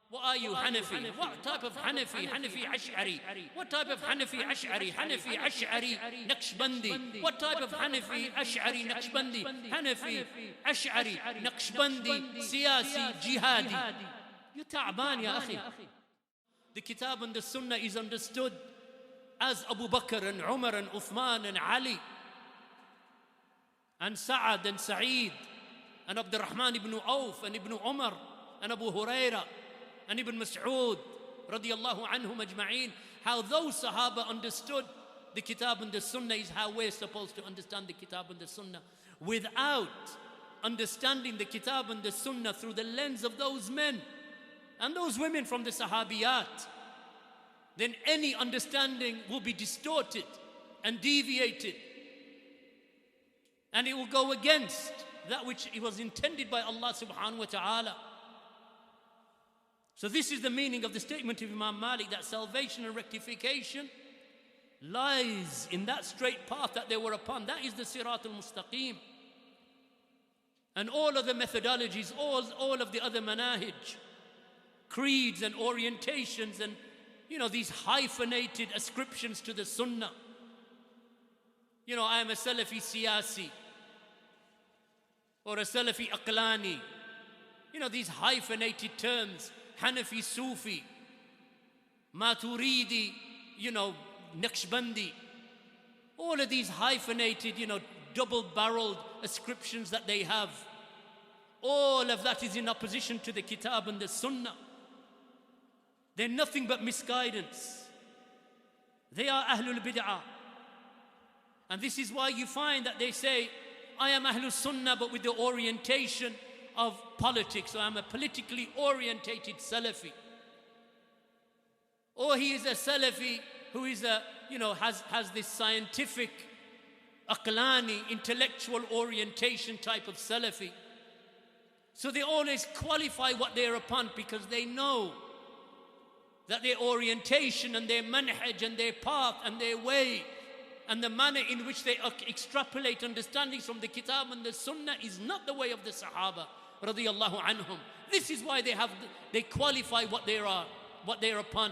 What are you, Hanafi? What type of Hanafi? Hanafi Ash'ari. What type of Hanafi Ash'ari? Hanafi Ash'ari Naqshbandi. What type of Hanafi Ash'ari Naqshbandi? Hanafi Ash'ari Naqshbandi Siyasi Jihadi. You ta'ban, ya akhi. The Kitab and the Sunnah is understood as Abu Bakr and Umar and Uthman and Ali and Sa'ad and Sa'id and Abdurrahman ibn Auf and Ibn Umar and Abu Hurairah and Ibn Mas'ud radiyallahu anhum ajma'een. How those Sahaba understood the Kitab and the Sunnah is how we're supposed to understand the Kitab and the Sunnah. Without understanding the Kitab and the Sunnah through the lens of those men and those women from the Sahabiyat, then any understanding will be distorted and deviated, and it will go against that which it was intended by Allah subhanahu wa ta'ala. So this is the meaning of the statement of Imam Malik, that salvation and rectification lies in that straight path that they were upon. That is the Sirat al-Mustaqim. And all of the methodologies, all of the other manahij, creeds and orientations and these hyphenated ascriptions to the Sunnah. I am a Salafi Siyasi or a Salafi Aqlani. These hyphenated terms, Hanafi Sufi, Maturidi, Naqshbandi. All of these hyphenated, double-barreled ascriptions that they have. All of that is in opposition to the Kitab and the Sunnah. They're nothing but misguidance. They are Ahlul Bid'ah. And this is why you find that they say, I am Ahlul Sunnah, but with the orientation of politics. So I'm a politically orientated Salafi. Or he is a Salafi who is has this scientific, aqlani, intellectual orientation type of Salafi. So they always qualify what they're upon because they know that their orientation and their manhaj and their path and their way and the manner in which they extrapolate understandings from the Kitab and the Sunnah is not the way of the Sahaba radiyallahu anhum. This is why they qualify what they are, what they're upon.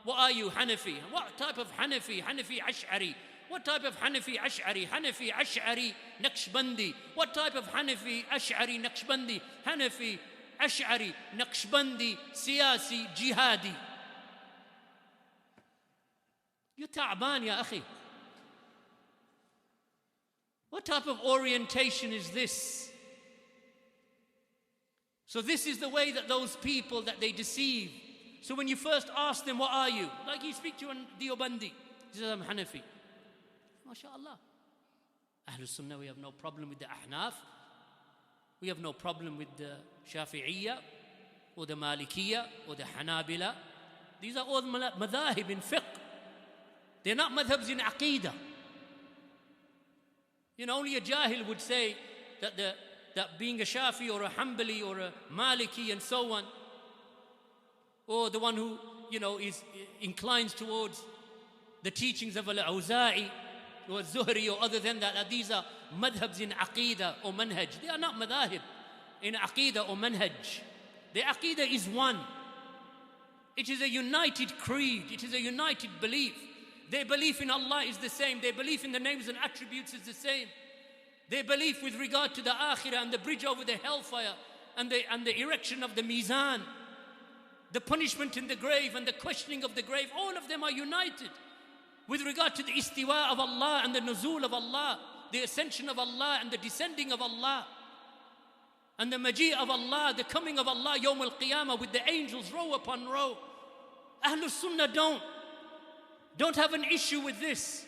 What are you, Hanafi? What type of Hanafi? Hanafi Ash'ari. What type of Hanafi Ash'ari? Hanafi Ash'ari Naqshbandi. What type of Hanafi Ash'ari Naqshbandi? Hanafi Ash'ari Naqshbandi Siyasi Jihadi. You ta'ban, ya akhi. What type of orientation is this? So this is the way that those people that they deceive. So when you first ask them, what are you? Like you speak to a Deobandi. He says, I'm Hanafi. MashaAllah. Ahlul Sunnah, we have no problem with the Ahnaf. We have no problem with the Shafi'iyya or the Malikiyya or the Hanabila. These are all madhāhib in fiqh. They're not madhabs in aqeedah. Only a jahil would say that being a Shafi or a Hanbali or a Maliki and so on, or the one who, inclines towards the teachings of Al-Awza'i or Zuhri or other than that these are madhabs in aqeedah or manhaj. They are not madhāhib in aqeedah or manhaj. The aqeedah is one. It is a united creed. It is a united belief. Their belief in Allah is the same. Their belief in the names and attributes is the same. Their belief with regard to the akhirah and the bridge over the hellfire and the erection of the mizan, the punishment in the grave and the questioning of the grave, all of them are united. With regard to the istiwa of Allah and the nuzul of Allah, the ascension of Allah and the descending of Allah, and the maji' of Allah, the coming of Allah, Yawm al-Qiyamah, with the angels row upon row. Ahlul Sunnah don't have an issue with this.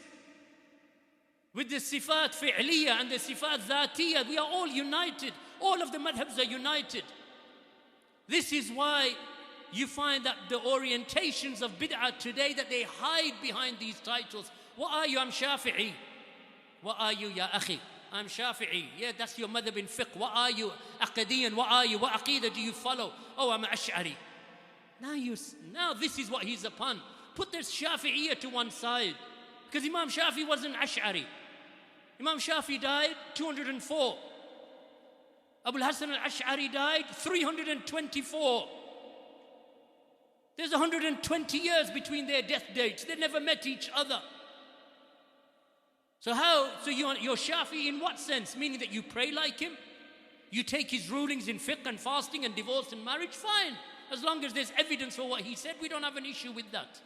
With the sifat fi'liyah and the sifat dhatiyah, we are all united. All of the madhabs are united. This is why you find that the orientations of bid'ah today, that they hide behind these titles. What are you? I'm Shafi'i. What are you, ya akhi? I'm Shafi'i. Yeah, that's your madhab in fiqh. What are you? Aqadiyan. What are you? What aqeedah do you follow? Oh, I'm Ash'ari. Now this is what he's upon. Put the Shafi'iyah to one side. Because Imam Shafi wasn't Ash'ari. Imam Shafi died 204. Abu al-Hasan al-Ash'ari died 324. There's 120 years between their death dates. They never met each other. So you're Shafi'i in what sense? Meaning that you pray like him? You take his rulings in fiqh and fasting and divorce and marriage? Fine. As long as there's evidence for what he said, we don't have an issue with that.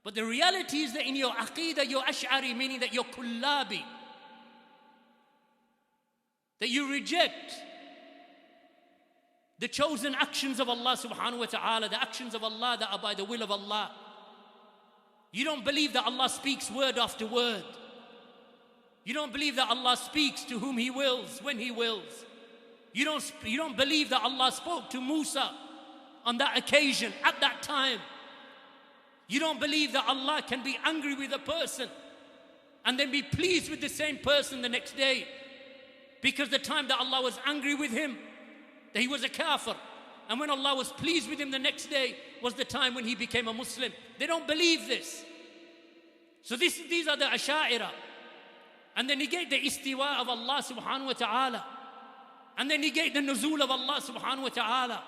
But the reality is that in your aqeedah, you're Ash'ari, meaning that you're Kullabi. That you reject the chosen actions of Allah subhanahu wa ta'ala, the actions of Allah that are by the will of Allah. You don't believe that Allah speaks word after word. You don't believe that Allah speaks to whom He wills, when He wills. You don't believe that Allah spoke to Musa on that occasion, at that time. You don't believe that Allah can be angry with a person and then be pleased with the same person the next day, because the time that Allah was angry with him, that he was a kafir, and when Allah was pleased with him the next day was the time when he became a Muslim. They don't believe this. So these are the Asha'ira. And they negate the istiwa of Allah subhanahu wa ta'ala, and they negate the nuzul of Allah subhanahu wa ta'ala,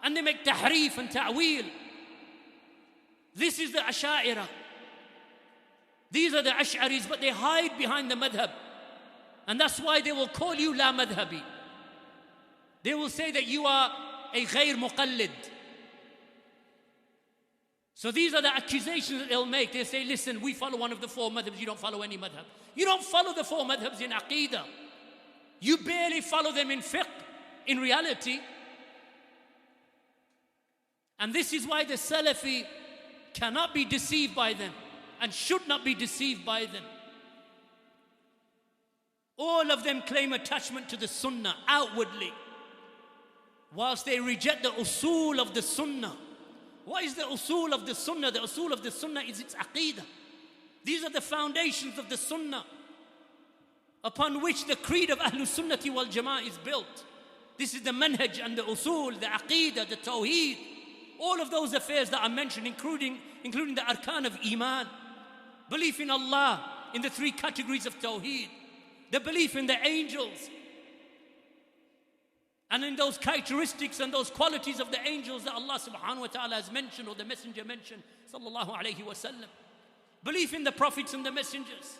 and they make tahrif and ta'wil. This is the Asha'ira. These are the Ash'aris, but they hide behind the madhab. And that's why they will call you la madhabi. They will say that you are a ghair muqallid. So these are the accusations that they'll make. They say, listen, we follow one of the four madhabs, you don't follow any madhab. You don't follow the four madhabs in aqeedah. You barely follow them in fiqh, in reality. And this is why the Salafi cannot be deceived by them and should not be deceived by them. All of them claim attachment to the Sunnah outwardly, whilst they reject the usul of the Sunnah. What is the usul of the Sunnah? The usul of the Sunnah is its aqeedah. These are the foundations of the Sunnah upon which the creed of Ahlul Sunnati wal Jama'ah is built. This is the manhaj and the usul, the aqeedah, the tawheed, all of those affairs that are mentioned, including the arkan of iman, belief in Allah, in the three categories of tawheed, the belief in the angels, and in those characteristics and those qualities of the angels that Allah subhanahu wa ta'ala has mentioned, or the messenger mentioned, sallallahu alayhi wa sallam. Belief in the prophets and the messengers.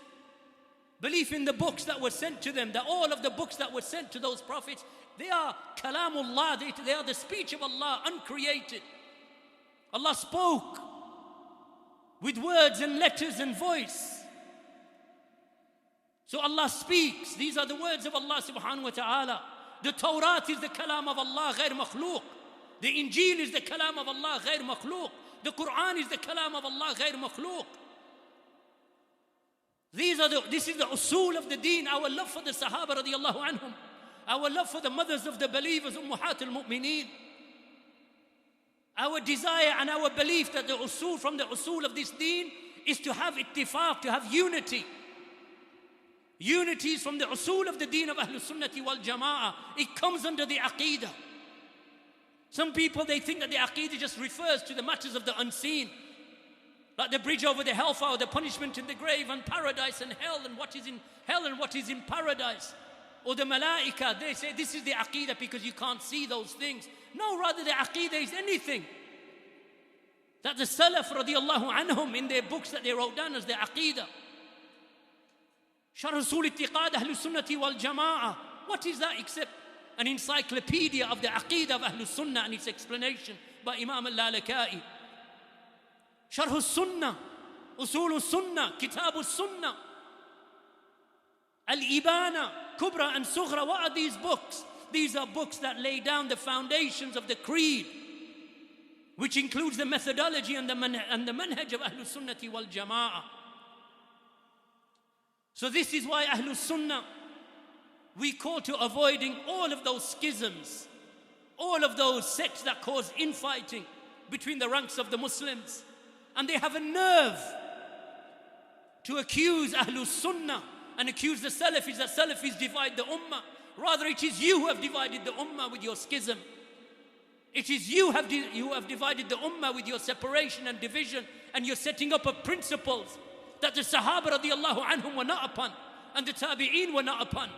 Belief in the books that were sent to them, that all of the books that were sent to those prophets, they are kalamullah, they are the speech of Allah, uncreated. Allah spoke with words and letters and voice. So Allah speaks. These are the words of Allah subhanahu wa ta'ala. The Torah is the kalam of Allah, ghair makhluq. The Injil is the kalam of Allah, ghair makhluq. The Quran is the kalam of Allah, ghair makhluq. This is the usul of the deen. Our love for the Sahaba radiallahu anhum. Our love for the mothers of the believers, ummahat al-mu'mineen. Our desire and our belief that the usul, from the usul of this deen, is to have ittifaq, to have unity. Unity is from the usul of the deen of Ahlul Sunnati wal Jama'ah. It comes under the aqeedah. Some people, they think that the aqeedah just refers to the matters of the unseen, like the bridge over the hellfire, the punishment in the grave, and paradise and hell, and what is in hell and what is in paradise. Or the malaika, they say this is the aqeedah because you can't see those things. No, rather the aqeedah is anything that the Salaf radiallahu anhum in their books that they wrote down as their aqeedah. Sharh Usul I'tiqad Ahlul Sunnati wal Jama'ah. What is that except an encyclopedia of the aqeedah of Ahlul Sunnah and its explanation by Imam al-Lalaka'i. Sharh al-Sunnah, Usul al-Sunnah, Kitab al-Sunnah, Al-Ibana, Kubra and Sughra. What are these books? These are books that lay down the foundations of the creed, which includes the methodology and the manhaj of Ahlul Sunnati wal Jama'ah. So this is why Ahlul Sunnah, we call to avoiding all of those schisms, all of those sects that cause infighting between the ranks of the Muslims. And they have a nerve to accuse Ahlul Sunnah and accuse the Salafis that Salafis divide the Ummah. Rather, it is you who have divided the Ummah with your schism. It is you who have divided the Ummah with your separation and division, and you're setting up of principles that the Sahaba radiallahu anhum were not upon, and the Tabi'een were not upon.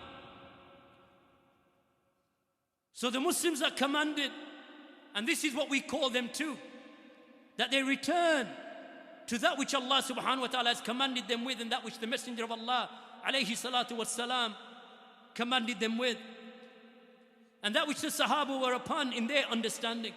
So the Muslims are commanded, and this is what we call them too, that they return to that which Allah subhanahu wa ta'ala has commanded them with, and that which the Messenger of Allah alayhi salatu wassalam commanded them with, and that which the Sahaba were upon in their understanding.